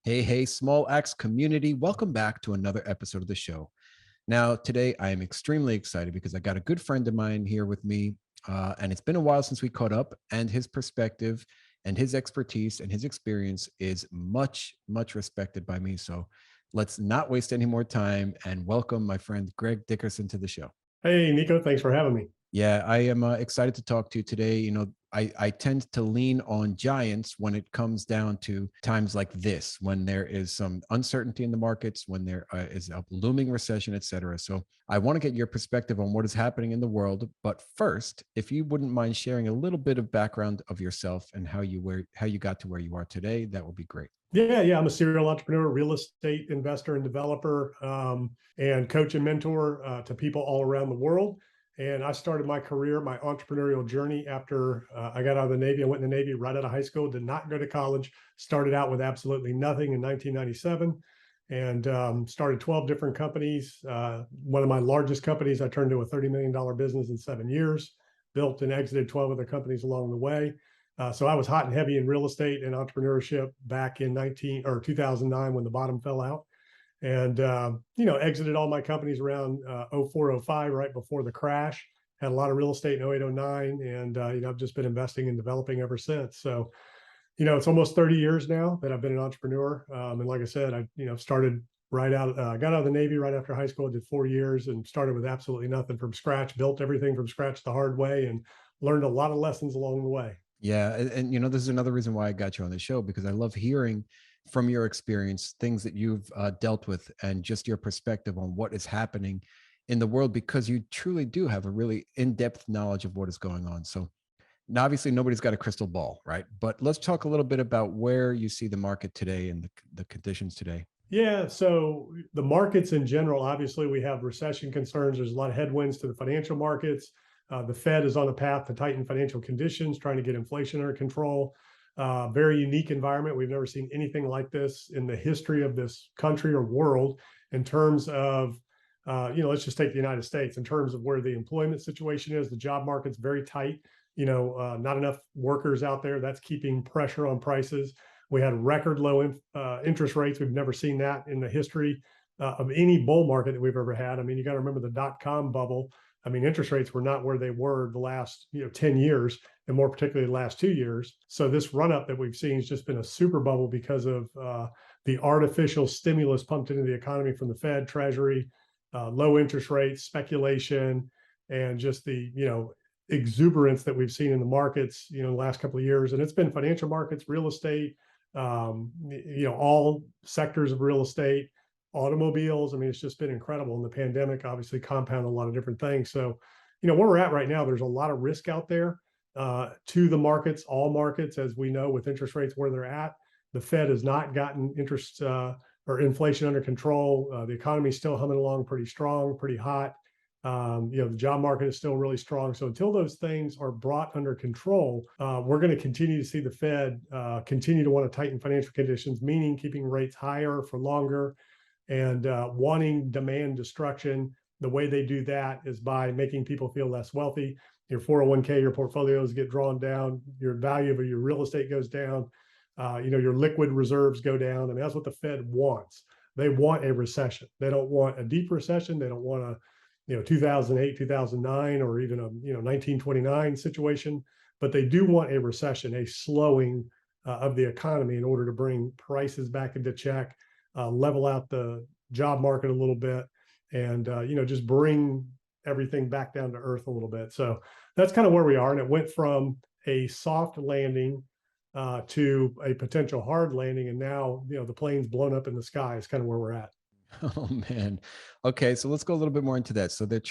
Hey, hey, Small Axe community. Welcome back to another episode of the show. Now, today I am extremely excited because I got a good friend of mine here with me. And it's been a while since we caught up, and his perspective and his expertise and his experience is much, much respected by me. So let's not waste any more time and welcome my friend Greg Dickerson to the show. Hey, Nico, thanks for having me. Yeah, I am excited to talk to you today. I tend to lean on giants when it comes down to times like this, when there is some uncertainty in the markets, when there is a looming recession, et cetera. So I want to get your perspective on what is happening in the world. But first, if you wouldn't mind sharing a little bit of background of yourself and how you got to where you are today, that would be great. Yeah. I'm a serial entrepreneur, real estate investor, and developer, and coach and mentor to people all around the world. And I started my career, my entrepreneurial journey after I got out of the Navy. I went in the Navy right out of high school, did not go to college, started out with absolutely nothing in 1997 and started 12 different companies. One of my largest companies, I turned to a $30 million business in 7 years, built and exited 12 other companies along the way. So I was hot and heavy in real estate and entrepreneurship back in 2009 when the bottom fell out, and exited all my companies around 04, 05, right before the crash. Had a lot of real estate in 08, 09, and I've just been investing and developing ever since. So it's almost 30 years now that I've been an entrepreneur, and like I said, I started right out, got out of the Navy right after high school, did 4 years, and started with absolutely nothing from scratch, built everything from scratch the hard way, and learned a lot of lessons along the way. Yeah, and this is another reason why I got you on the show, because I love hearing from your experience things that you've dealt with and just your perspective on what is happening in the world, because you truly do have a really in-depth knowledge of what is going on. So now, obviously, nobody's got a crystal ball, right? But let's talk a little bit about where you see the market today and the conditions today. Yeah, so the markets in general, obviously, we have recession concerns. There's a lot of headwinds to the financial markets. The Fed is on a path to tighten financial conditions, trying to get inflation under control. Very unique environment. We've never seen anything like this in the history of this country or world in terms of, let's just take the United States in terms of where the employment situation is. The job market's very tight. Not enough workers out there. That's keeping pressure on prices. We had record low interest rates. We've never seen that in the history of any bull market that we've ever had. I mean, you got to remember the dot-com bubble. I mean, interest rates were not where they were the last 10 years, and more particularly the last 2 years. So this run up that we've seen has just been a super bubble because of the artificial stimulus pumped into the economy from the Fed, Treasury, low interest rates, speculation, and just the exuberance that we've seen in the markets the last couple of years. And it's been financial markets, real estate, all sectors of real estate, automobiles. I mean, it's just been incredible. And the pandemic obviously compounded a lot of different things. So, where we're at right now, there's a lot of risk out there to the markets, all markets, as we know, with interest rates where they're at. The Fed has not gotten interest or inflation under control. The economy is still humming along pretty strong, pretty hot. The job market is still really strong. So until those things are brought under control, we're going to continue to see the Fed continue to want to tighten financial conditions, meaning keeping rates higher for longer and wanting demand destruction. The way they do that is by making people feel less wealthy. Your 401k, your portfolios get drawn down, your value of your real estate goes down, your liquid reserves go down. I mean, that's what the Fed wants. They want a recession. They don't want a deep recession. They don't want a 2008, 2009, or even a 1929 situation, but they do want a recession, a slowing of the economy in order to bring prices back into check, level out the job market a little bit, and just bring everything back down to earth a little bit. So that's kind of where we are, and it went from a soft landing to a potential hard landing, and now the plane's blown up in the sky is kind of where we're at. Oh man. Okay, so let's go a little bit more into that. So the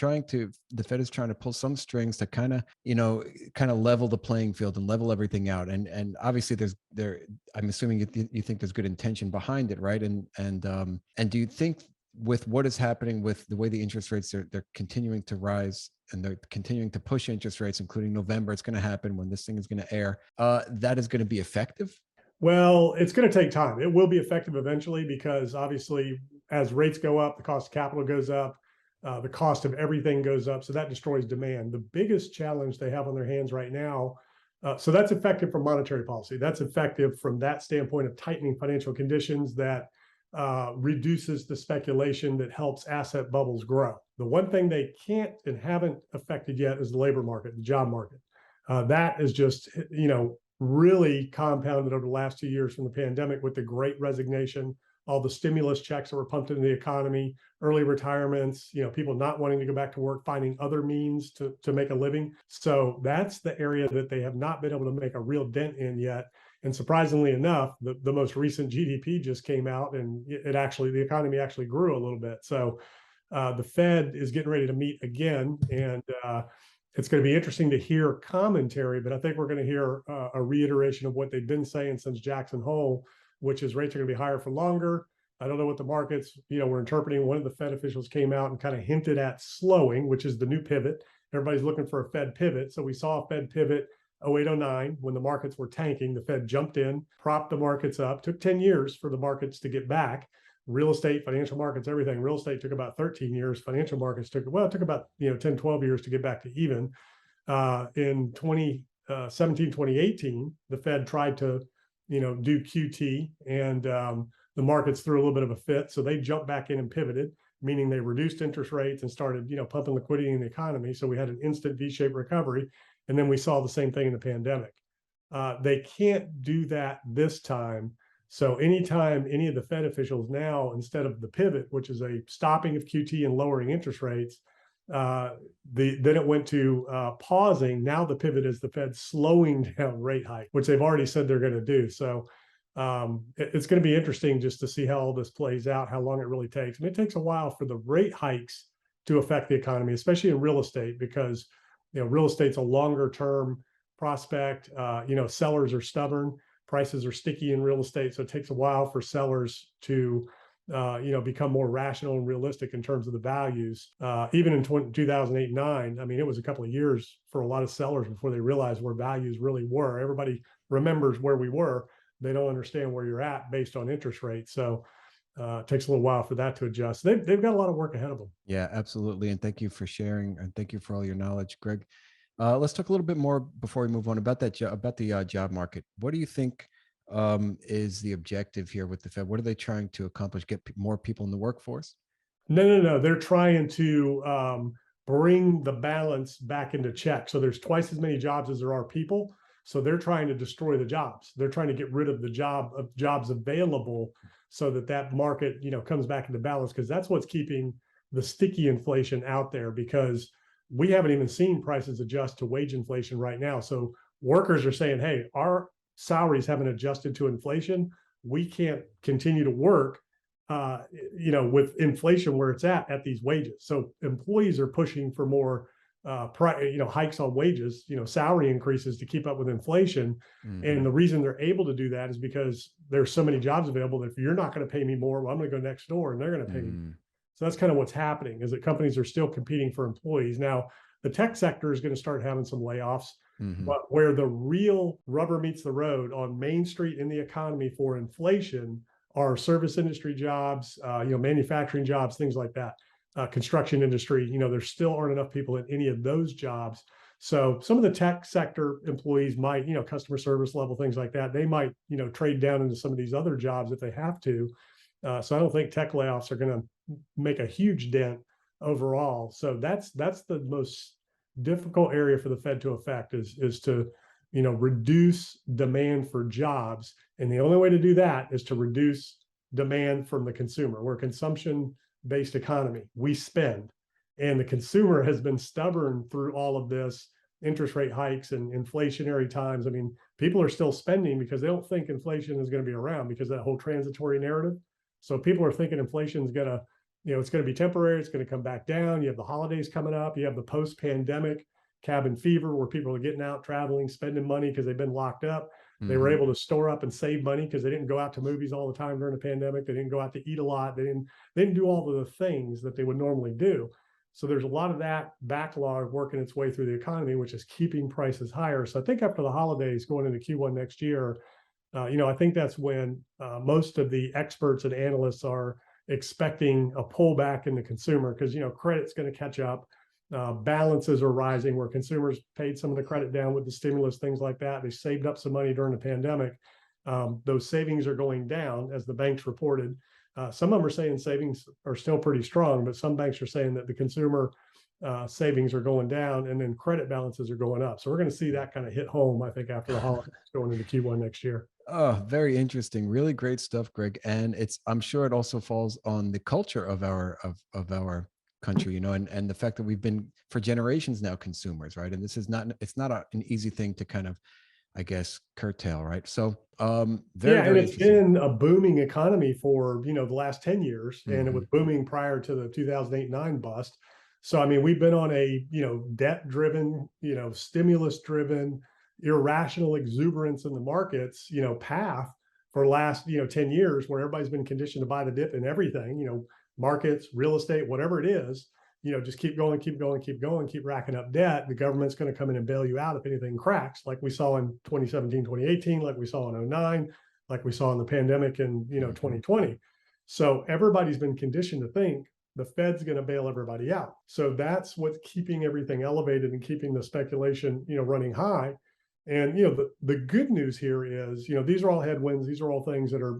Fed is trying to pull some strings to kind of level the playing field and level everything out. And obviously I'm assuming you think there's good intention behind it, right? And do you think with what is happening with the way the interest rates they're continuing to rise and they're continuing to push interest rates, including November, it's going to happen when this thing is going to air, that is going to be effective? Well, it's going to take time. It will be effective eventually because obviously, as rates go up, the cost of capital goes up, the cost of everything goes up. So that destroys demand. The biggest challenge they have on their hands right now So that's effective for monetary policy. That's effective from that standpoint of tightening financial conditions that reduces the speculation that helps asset bubbles grow. The one thing they can't and haven't affected yet is the labor market, the job market. That is just, really compounded over the last 2 years from the pandemic with the great resignation, all the stimulus checks that were pumped into the economy, early retirements, people not wanting to go back to work, finding other means to make a living. So that's the area that they have not been able to make a real dent in yet. And surprisingly enough, the most recent GDP just came out, and the economy actually grew a little bit. So the Fed is getting ready to meet again, and it's going to be interesting to hear commentary, but I think we're going to hear a reiteration of what they've been saying since Jackson Hole, which is rates are going to be higher for longer. I don't know what the markets, were interpreting. One of the Fed officials came out and kind of hinted at slowing, which is the new pivot. Everybody's looking for a Fed pivot. So we saw a Fed pivot 0809 when the markets were tanking. The Fed jumped in, propped the markets up. Took 10 years for the markets to get back. Real estate, financial markets, everything. Real estate took about 13 years. Financial markets it took about 10, 12 years to get back to even. In 2017, 2018, the Fed tried to do QT, and the markets threw a little bit of a fit. So they jumped back in and pivoted, meaning they reduced interest rates and started pumping liquidity in the economy. So we had an instant V-shaped recovery. And then we saw the same thing in the pandemic. They can't do that this time. So anytime any of the Fed officials now, instead of the pivot, which is a stopping of QT and lowering interest rates, then it went to pausing. Now the pivot is the Fed slowing down rate hike, which they've already said they're going to do. So it's going to be interesting just to see how all this plays out, how long it really takes. And it takes a while for the rate hikes to affect the economy, especially in real estate, because real estate's a longer term prospect. Sellers are stubborn. Prices are sticky in real estate. So it takes a while for sellers to, become more rational and realistic in terms of the values. Even in 2008, 9, I mean, it was a couple of years for a lot of sellers before they realized where values really were. Everybody remembers where we were. They don't understand where you're at based on interest rates. So it takes a little while for that to adjust. They've got a lot of work ahead of them. Yeah, absolutely. And thank you for sharing, and thank you for all your knowledge, Greg. Let's talk a little bit more before we move on about the job market. What do you think is the objective here with the Fed? What are they trying to accomplish? Get more people in the workforce? No. They're trying to bring the balance back into check. So there's twice as many jobs as there are people. So they're trying to destroy the jobs. They're trying to get rid of the jobs available so that market, comes back into balance, because that's what's keeping the sticky inflation out there, because we haven't even seen prices adjust to wage inflation right now. So workers are saying, hey, our salaries haven't adjusted to inflation. We can't continue to work, with inflation where it's at these wages. So employees are pushing for more hikes on wages, salary increases to keep up with inflation. Mm-hmm. And the reason they're able to do that is because there's so many jobs available that if you're not going to pay me more, well, I'm going to go next door and they're going to pay me. So that's kind of what's happening, is that companies are still competing for employees. Now, the tech sector is going to start having some layoffs, but where the real rubber meets the road on Main Street in the economy for inflation are service industry jobs, manufacturing jobs, things like that. Construction industry, there still aren't enough people in any of those jobs. So some of the tech sector employees might, customer service level, things like that, they might, trade down into some of these other jobs if they have to. So I don't think tech layoffs are going to make a huge dent overall. So that's the most difficult area for the Fed to affect, is to, reduce demand for jobs. And the only way to do that is to reduce demand from the consumer. We're a consumption-based economy. We spend. And the consumer has been stubborn through all of this interest rate hikes and inflationary times. I mean, people are still spending because they don't think inflation is going to be around, because of that whole transitory narrative. So people are thinking inflation is going to, it's going to be temporary. It's going to come back down. You have the holidays coming up. You have the post-pandemic cabin fever, where people are getting out, traveling, spending money because they've been locked up. They were able to store up and save money because they didn't go out to movies all the time during the pandemic. They didn't go out to eat a lot. They didn't do all of the things that they would normally do. So there's a lot of that backlog working its way through the economy, which is keeping prices higher. So I think after the holidays going into Q1 next year, I think that's when most of the experts and analysts are expecting a pullback in the consumer, because, credit's going to catch up. Balances are rising where consumers paid some of the credit down with the stimulus, things like that. They saved up some money during the pandemic. Those savings are going down, as the banks reported. Some of them are saying savings are still pretty strong, but some banks are saying that the consumer savings are going down, and then credit balances are going up. So we're going to see that kind of hit home, I think, after the holidays going into Q1 next year. Oh, very interesting. Really great stuff, Greg. And I'm sure it also falls on the culture of our country, and the fact that we've been for generations now consumers, right? And this is not it's not an easy thing to kind of, I guess, curtail, right? So very, Yeah, and very it's interesting. been a booming economy for, the last 10 years, and it was Hmm. booming prior to the 2008-9 bust. So I mean, we've been on a, debt driven, stimulus driven, irrational exuberance in the markets, path for the last, 10 years, where everybody's been conditioned to buy the dip in everything, markets, real estate, whatever it is, just keep going, keep going, keep going, keep racking up debt. The government's going to come in and bail you out if anything cracks, like we saw in 2017, 2018, like we saw in 09, like we saw in the pandemic in, Hmm. 2020. So everybody's been conditioned to think the Fed's going to bail everybody out. So that's what's keeping everything elevated and keeping the speculation, running high. And the good news here is, these are all headwinds. These are all things that are,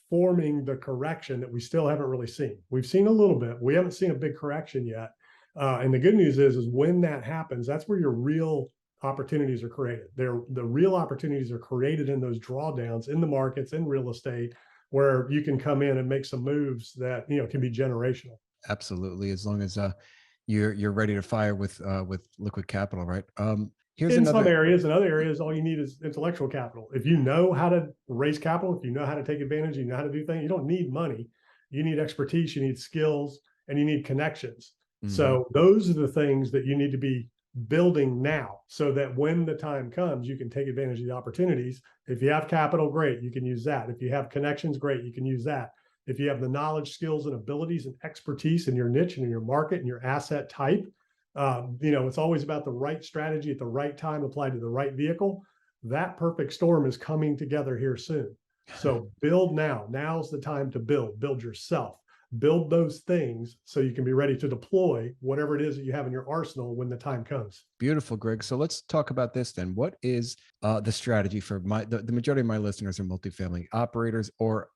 forming the correction that we still haven't really seen. We've seen a little bit. We haven't seen a big correction yet. And the good news is when that happens, that's where your real opportunities are created. The real opportunities are created in those drawdowns in the markets, in real estate, where you can come in and make some moves that can be generational. Absolutely, as long as you're ready to fire with liquid capital, right? Here's In some another. areas, in other areas, all you need is intellectual capital. If you know how to raise capital, if you know how to take advantage, you know how to do things, you don't need money. You need expertise, you need skills, and you need connections. Mhm. So those are the things that you need to be building now, so that when the time comes, you can take advantage of the opportunities. If you have capital, great, you can use that. If you have connections, great, you can use that. If you have the knowledge, skills, and abilities and expertise in your niche and in your market and your asset type, it's always about the right strategy at the right time applied to the right vehicle. That perfect storm is coming together here soon. So build now. Now's the time to build yourself, build those things so you can be ready to deploy whatever it is that you have in your arsenal when the time comes. Beautiful, Greg. So let's talk about this then. What is the strategy for the majority of my listeners are multifamily operators or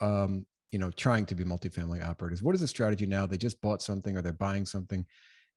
trying to be multifamily operators? What is the strategy now? They just bought something or they're buying something.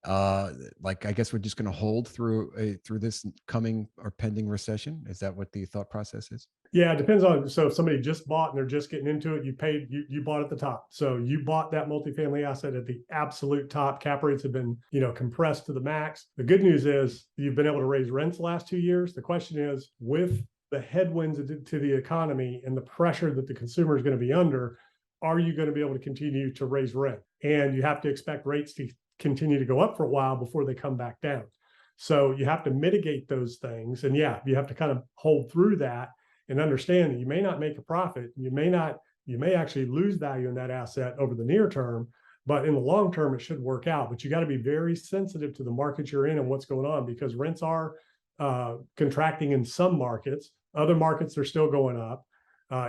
Like I guess we're just going to hold through this coming or pending recession. Is that what the thought process is? Yeah, it depends on. So if somebody just bought and they're just getting into it, you bought at the top. So you bought that multifamily asset at the absolute top. Cap rates have been, compressed to the max. The good news is you've been able to raise rents the last 2 years. The question is, with the headwinds to the economy and the pressure that the consumer is going to be under, are you going to be able to continue to raise rent? And you have to expect rates to continue to go up for a while before they come back down. So you have to mitigate those things. And yeah, you have to kind of hold through that and understand that you may not make a profit. You may actually lose value in that asset over the near term, but in the long term, it should work out. But you got to be very sensitive to the market you're in and what's going on, because rents are contracting in some markets. Other markets are still going up.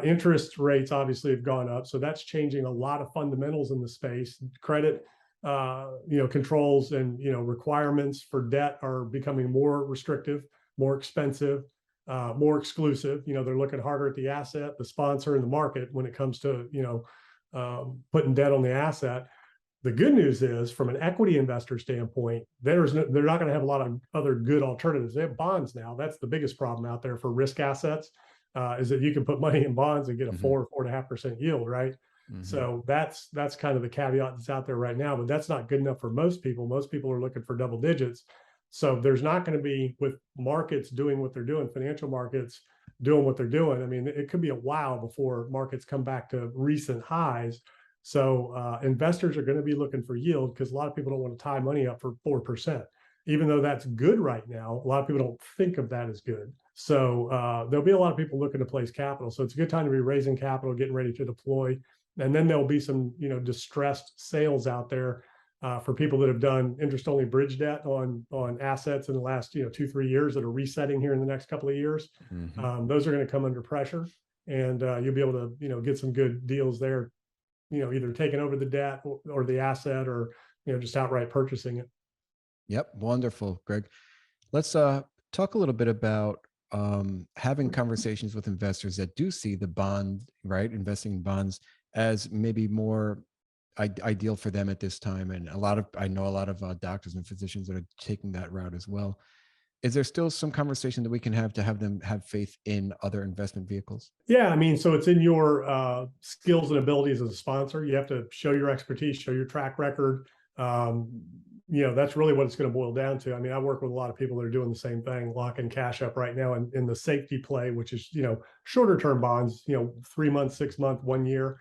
Interest rates obviously have gone up. So that's changing a lot of fundamentals in the space. Credit, controls and, requirements for debt are becoming more restrictive, more expensive, more exclusive. They're looking harder at the asset, the sponsor, and the market when it comes to, putting debt on the asset. The good news is, from an equity investor standpoint, they're not going to have a lot of other good alternatives. They have bonds now. That's the biggest problem out there for risk assets, is that you can put money in bonds and get a Hmm. 4.5% yield, right? Hmm. So that's kind of the caveat that's out there right now. But that's not good enough for most people. Most people are looking for double digits. So there's not going to be, with markets doing what they're doing, financial markets doing what they're doing. I mean, it could be a while before markets come back to recent highs. So investors are going to be looking for yield, because a lot of people don't want to tie money up for 4%. Even though that's good right now, a lot of people don't think of that as good. So there'll be a lot of people looking to place capital. So it's a good time to be raising capital, getting ready to deploy. And then there'll be some, distressed sales out there for people that have done interest-only bridge debt on assets in the last 2-3 years that are resetting here in the next couple of years. Hmm. Those are going to come under pressure, and you'll be able to get some good deals there. Either taking over the debt or the asset, or just outright purchasing it. Yep. Wonderful, Greg. Let's talk a little bit about having conversations with investors that do see the bond, right, investing in bonds as maybe more ideal for them at this time. And I know a lot of doctors and physicians that are taking that route as well. Is there still some conversation that we can have to have them have faith in other investment vehicles? Yeah, I mean, so it's in your skills and abilities as a sponsor. You have to show your expertise, show your track record. Um, that's really what it's going to boil down to. I mean, I work with a lot of people that are doing the same thing, locking cash up right now in the safety play, which is, shorter term bonds, 3 months, 6 month, 1 year,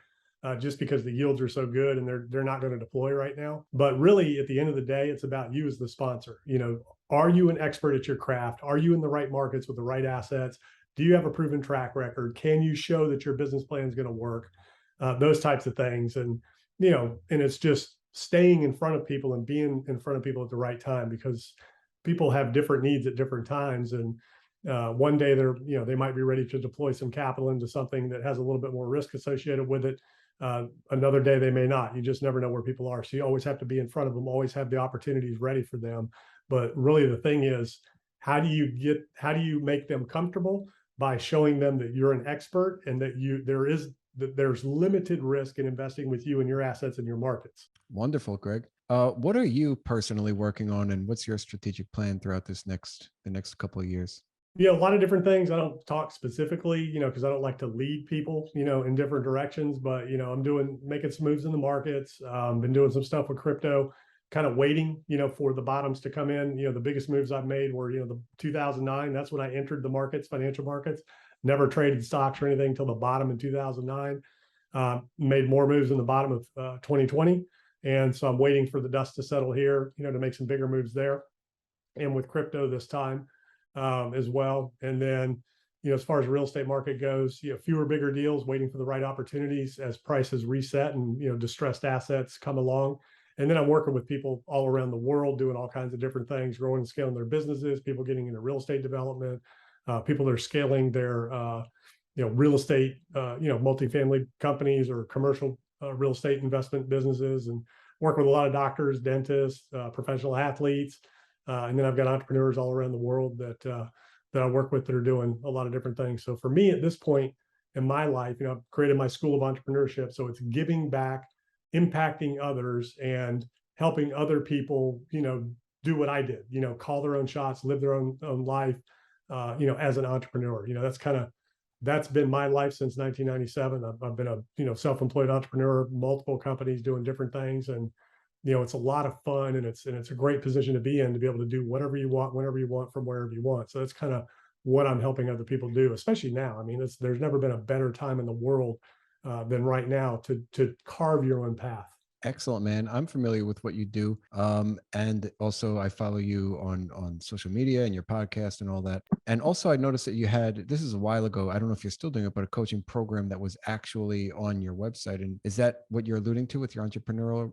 just because the yields are so good and they're not going to deploy right now. But really, at the end of the day, it's about you as the sponsor. Are you an expert at your craft? Are you in the right markets with the right assets? Do you have a proven track record? Can you show that your business plan is going to work? Those types of things. And, and it's just staying in front of people and being in front of people at the right time, because people have different needs at different times. And one day they might be ready to deploy some capital into something that has a little bit more risk associated with it. Another day they may not. You just never know where people are. So you always have to be in front of them, always have the opportunities ready for them. But really the thing is, how do you make them comfortable? By showing them that you're an expert and that there's limited risk in investing with you and your assets and your markets. Wonderful, Greg. What are you personally working on, and what's your strategic plan throughout the next couple of years? A lot of different things. I don't talk specifically, because I don't like to lead people, in different directions. But I'm making some moves in the markets. Been doing some stuff with crypto, kind of waiting, for the bottoms to come in. The biggest moves I've made were, the 2009. That's when I entered the markets, financial markets. Never traded stocks or anything until the bottom in 2009. Made more moves in the bottom of 2020, and so I'm waiting for the dust to settle here, to make some bigger moves there, and with crypto this time as well. And then, as far as real estate market goes, fewer bigger deals, waiting for the right opportunities as prices reset and distressed assets come along. And then I'm working with people all around the world doing all kinds of different things, growing and scaling their businesses, people getting into real estate development, people that are scaling their, real estate, multifamily companies or commercial real estate investment businesses, and work with a lot of doctors, dentists, professional athletes. And then I've got entrepreneurs all around the world that I work with that are doing a lot of different things. So for me at this point in my life, I've created my school of entrepreneurship. So it's giving back, impacting others, and helping other people, do what I did, call their own shots, live their own life, as an entrepreneur. That's been my life since 1997. I've been a self-employed entrepreneur, multiple companies doing different things. And, it's a lot of fun, and it's a great position to be in, to be able to do whatever you want, whenever you want, from wherever you want. So that's kind of what I'm helping other people do, especially now. I mean, there's never been a better time in the world than right now to carve your own path. Excellent, man. I'm familiar with what you do. And also I follow you on social media and your podcast and all that. And also I noticed that you had, this is a while ago, I don't know if you're still doing it, but a coaching program that was actually on your website. And is that what you're alluding to with your entrepreneurial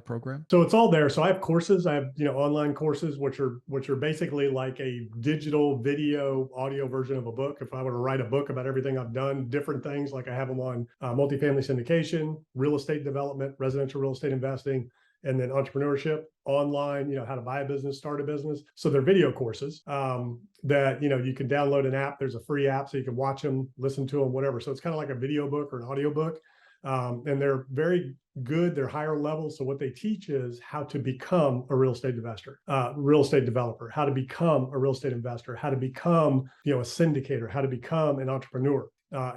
program? So it's all there. So I have courses. I have, online courses, which are basically like a digital video audio version of a book. If I were to write a book about everything I've done, different things, like I have them on multifamily syndication, real estate development, residential real estate investing, and then entrepreneurship, online, how to buy a business, start a business. So they're video courses that, you can download an app. There's a free app so you can watch them, listen to them, whatever. So it's kind of like a video book or an audio book. And they're very good. They're higher level. So what they teach is how to become a real estate investor, real estate developer, how to become a real estate investor, how to become, a syndicator, how to become an entrepreneur,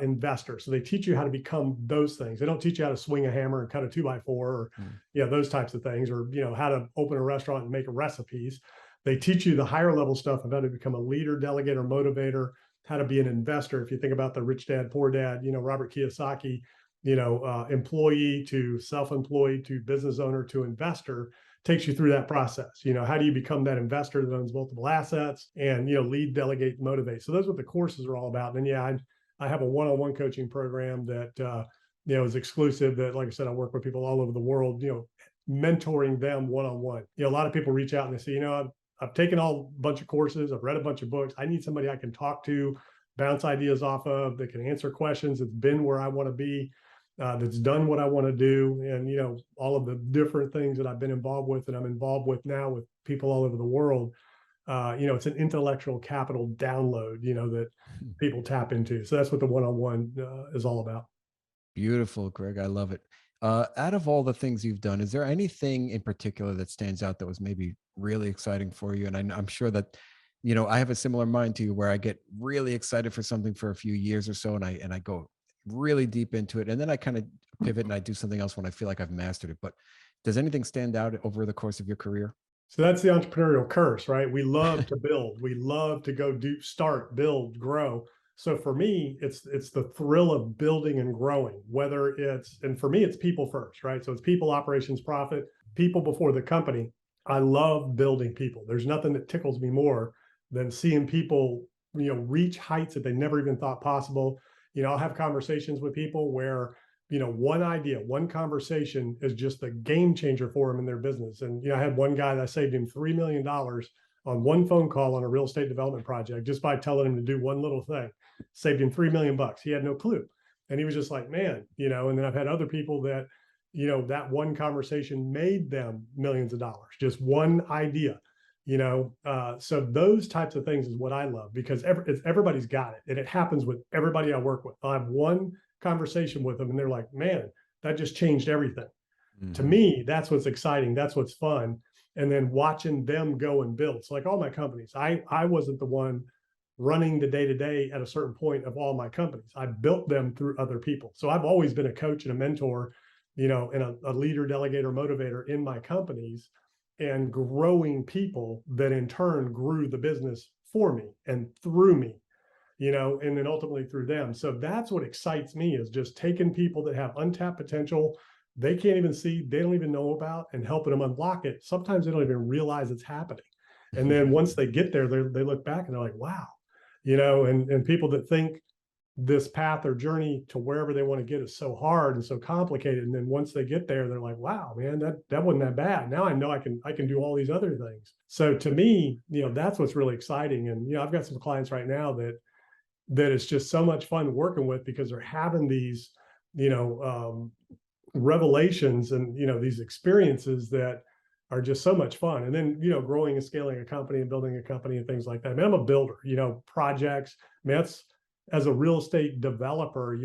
investor. So they teach you how to become those things. They don't teach you how to swing a hammer and cut a 2x4 or, those types of things, or, how to open a restaurant and make recipes. They teach you the higher level stuff of how to become a leader, delegator, motivator, how to be an investor. If you think about the Rich Dad, Poor Dad, Robert Kiyosaki, employee to self-employed to business owner to investor, takes you through that process. How do you become that investor that owns multiple assets and, lead, delegate, motivate. So those are what the courses are all about. And then, I have a one-on-one coaching program that, is exclusive, that, like I said, I work with people all over the world, mentoring them one-on-one. A lot of people reach out and they say, I've taken a bunch of courses, I've read a bunch of books. I need somebody I can talk to, bounce ideas off of, that can answer questions. It's been where I want to be. that's done what I want to do. And, all of the different things that I've been involved with and I'm involved with now with people all over the world, it's an intellectual capital download, that people tap into. So that's what the one-on-one is all about. Beautiful, Greg. I love it. Out of all the things you've done, is there anything in particular that stands out that was maybe really exciting for you? And I'm sure that, I have a similar mind to you where I get really excited for something for a few years or so, and I go really deep into it, and then I kind of pivot and I do something else when I feel like I've mastered it. But does anything stand out over the course of your career? So that's the entrepreneurial curse, right? We love to build. We love to go do, start, build, grow. So for me, it's the thrill of building and growing, whether and for me, it's people first, right? So it's people, operations, profit, people before the company. I love building people. There's nothing that tickles me more than seeing people, reach heights that they never even thought possible. I'll have conversations with people where, one idea, one conversation is just a game changer for them in their business. And, I had one guy that saved him $3 million on one phone call on a real estate development project, just by telling him to do one little thing, saved him $3 million. He had no clue. And he was just like, man, and then I've had other people that, that one conversation made them millions of dollars, just one idea, so those types of things is what I love, because everybody's got it. And it happens with everybody I work with. I have one conversation with them and they're like, man, that just changed everything. To me, that's what's exciting. That's what's fun. And then watching them go and build. So like all my companies, I wasn't the one running the day-to-day at a certain point of all my companies. I built them through other people. So I've always been a coach and a mentor, and a leader, delegator, motivator in my companies, and growing people that in turn grew the business for me and through me, and then ultimately through them. So that's what excites me, is just taking people that have untapped potential they can't even see, they don't even know about, and helping them unlock it. Sometimes they don't even realize it's happening. And then once they get there, they look back and they're like, wow, and people that think this path or journey to wherever they want to get is so hard and so complicated. And then once they get there, they're like, wow, man, that wasn't that bad. Now I know I can do all these other things. So to me, that's what's really exciting. And, I've got some clients right now that it's just so much fun working with, because they're having these, revelations and, these experiences that are just so much fun. And then, growing and scaling a company and building a company and things like that. I mean, I'm a builder, projects. I mean, that's, as a real estate developer,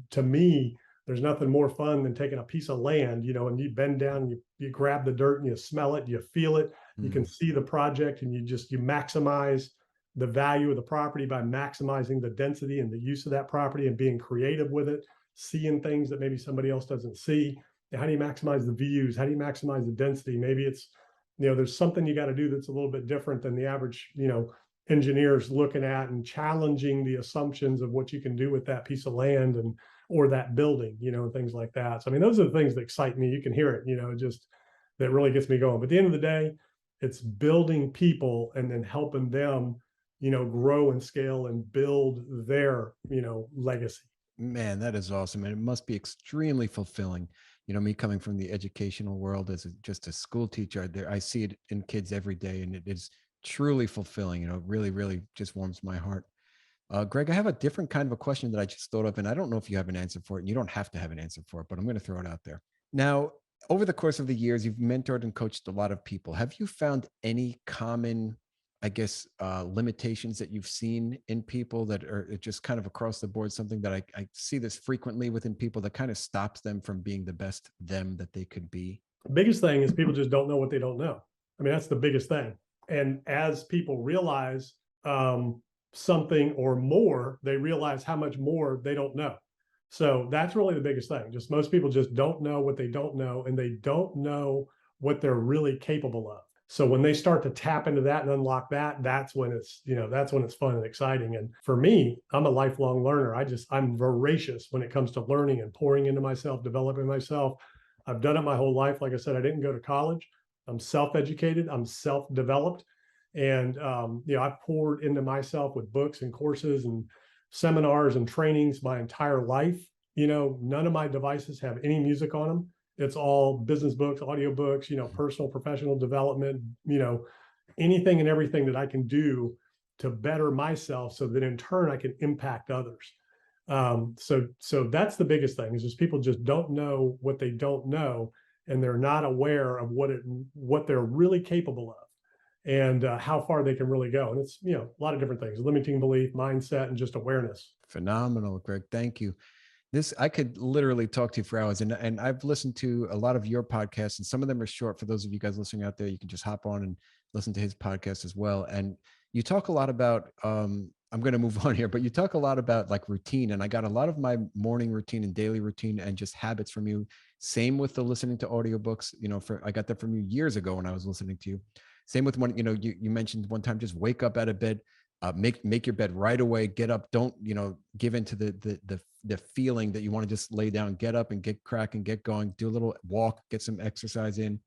to me, there's nothing more fun than taking a piece of land, and you bend down, and you grab the dirt and you smell it, you feel it, you can see the project, and you maximize the value of the property by maximizing the density and the use of that property and being creative with it, seeing things that maybe somebody else doesn't see. And how do you maximize the views? How do you maximize the density? Maybe it's, there's something you got to do that's a little bit different than the average, engineers looking at and challenging the assumptions of what you can do with that piece of land or that building, and things like that. So, I mean, those are the things that excite me. You can hear it, just that really gets me going. But at the end of the day, it's building people and then helping them, grow and scale and build their, legacy. Man, that is awesome. And it must be extremely fulfilling. Me coming from the educational world as just a school teacher, I see it in kids every day, and it is truly fulfilling. Really, really just warms my heart. Greg, I have a different kind of a question that I just thought of, and I don't know if you have an answer for it, and you don't have to have an answer for it, but I'm going to throw it out there. Now, over the course of the years, you've mentored and coached a lot of people. Have you found any common, I guess, limitations that you've seen in people that are just kind of across the board, something that I see this frequently within people that kind of stops them from being the best them that they could be? The biggest thing is people just don't know what they don't know. I mean, that's the biggest thing. And as people realize something or more, they realize how much more they don't know. So that's really the biggest thing. Just most people just don't know what they don't know, and they don't know what they're really capable of. So when they start to tap into that and unlock that, that's when it's, that's when it's fun and exciting. And for me, I'm a lifelong learner. I'm voracious when it comes to learning and pouring into myself, developing myself. I've done it my whole life. Like I said, I didn't go to college. I'm self-educated. I'm self-developed. And, I've poured into myself with books and courses and seminars and trainings my entire life. None of my devices have any music on them. It's all business books, audio books, personal, professional development, anything and everything that I can do to better myself so that in turn I can impact others. So that's the biggest thing, is just people just don't know what they don't know, and they're not aware of what they're really capable of, and how far they can really go. And it's, a lot of different things: limiting belief, mindset, and just awareness. Phenomenal, Greg. Thank you. This I could literally talk to you for hours, and I've listened to a lot of your podcasts, and some of them are short. For those of you guys listening out there, you can just hop on and listen to his podcast as well. And you talk a lot about. I'm going to move on here, but you talk a lot about like routine, and I got a lot of my morning routine and daily routine and just habits from you. Same with the listening to audiobooks. I got that from you years ago when I was listening to you. Same with when you mentioned one time, just wake up out of bed, make your bed right away, get up, don't give into the feeling that you want to just lay down, get up and get cracking, get going, do a little walk, get some exercise in,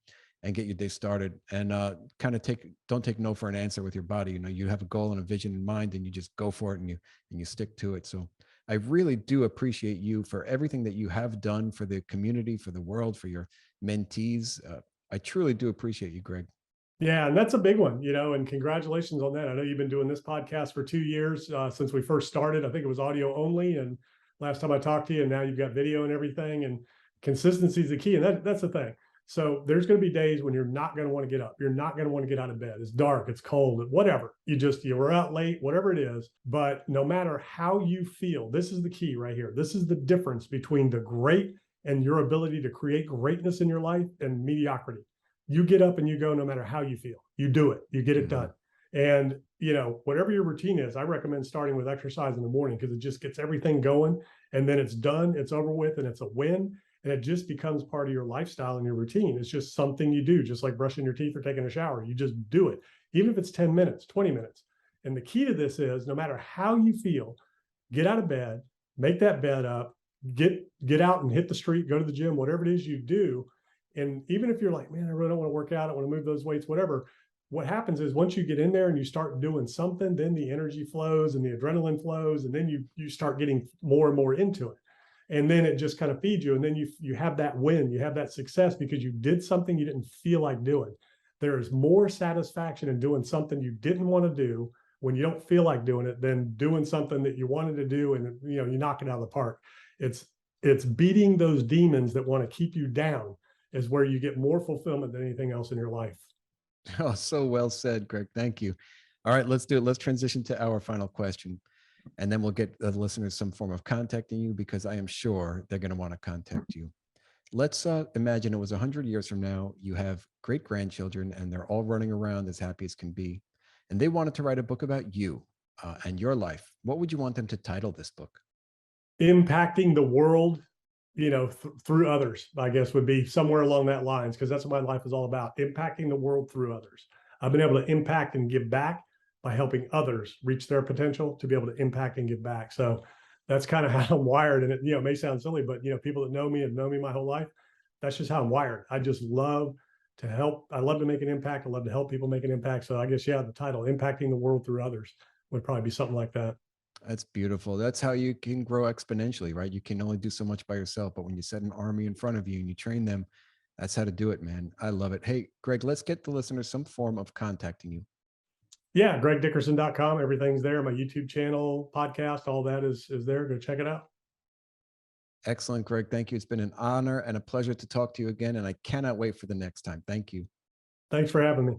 and get your day started. And kind of don't take no for an answer with your body. You have a goal and a vision in mind, and you just go for it, and you stick to it. So I really do appreciate you for everything that you have done for the community, for the world, for your mentees. I truly do appreciate you, Greg. Yeah, and that's a big one, and congratulations on that. I know you've been doing this podcast for 2 years, since we first started. I think it was audio only, and last time I talked to you, and now you've got video and everything, and consistency is the key. And that's the thing. So there's going to be days when you're not going to want to get up. You're not going to want to get out of bed. It's dark, it's cold, whatever. You were out late, whatever it is. But no matter how you feel, this is the key right here. This is the difference between the great and your ability to create greatness in your life and mediocrity. You get up and you go no matter how you feel. You do it, you get it done. And, whatever your routine is, I recommend starting with exercise in the morning, because it just gets everything going, and then it's done, it's over with, and it's a win. And it just becomes part of your lifestyle and your routine. It's just something you do, just like brushing your teeth or taking a shower. You just do it, even if it's 10 minutes, 20 minutes. And the key to this is, no matter how you feel, get out of bed, make that bed up, get out and hit the street, go to the gym, whatever it is you do. And even if you're like, man, I really don't want to work out, I want to move those weights, whatever, what happens is, once you get in there and you start doing something, then the energy flows and the adrenaline flows, and then you start getting more and more into it. And then it just kind of feeds you. And then you have that win, you have that success, because you did something you didn't feel like doing. There is more satisfaction in doing something you didn't want to do when you don't feel like doing it, than doing something that you wanted to do and you knock it out of the park. It's beating those demons that want to keep you down, is where you get more fulfillment than anything else in your life. Oh, so well said, Greg. Thank you. All right, let's do it. Let's transition to our final question, and then we'll get the listeners some form of contacting you, because I am sure they're going to want to contact you. Let's imagine it was 100 years from now. You have great grandchildren, and they're all running around as happy as can be, and they wanted to write a book about you and your life. What would you want them to title this book? Impacting the world, through others, I guess, would be somewhere along that lines, because that's what my life is all about: impacting the world through others. I've been able to impact and give back by helping others reach their potential to be able to impact and give back. So that's kind of how I'm wired. And it may sound silly, but people that know me have known me my whole life. That's just how I'm wired. I just love to help. I love to make an impact. I love to help people make an impact. So I guess, yeah, the title, Impacting the World Through Others, would probably be something like that. That's beautiful. That's how you can grow exponentially, right? You can only do so much by yourself, but when you set an army in front of you and you train them, that's how to do it, man. I love it. Hey, Greg, let's get the listeners some form of contacting you. Yeah, gregdickerson.com. Everything's there. My YouTube channel, podcast, all that is there. Go check it out. Excellent, Greg. Thank you. It's been an honor and a pleasure to talk to you again, and I cannot wait for the next time. Thank you. Thanks for having me.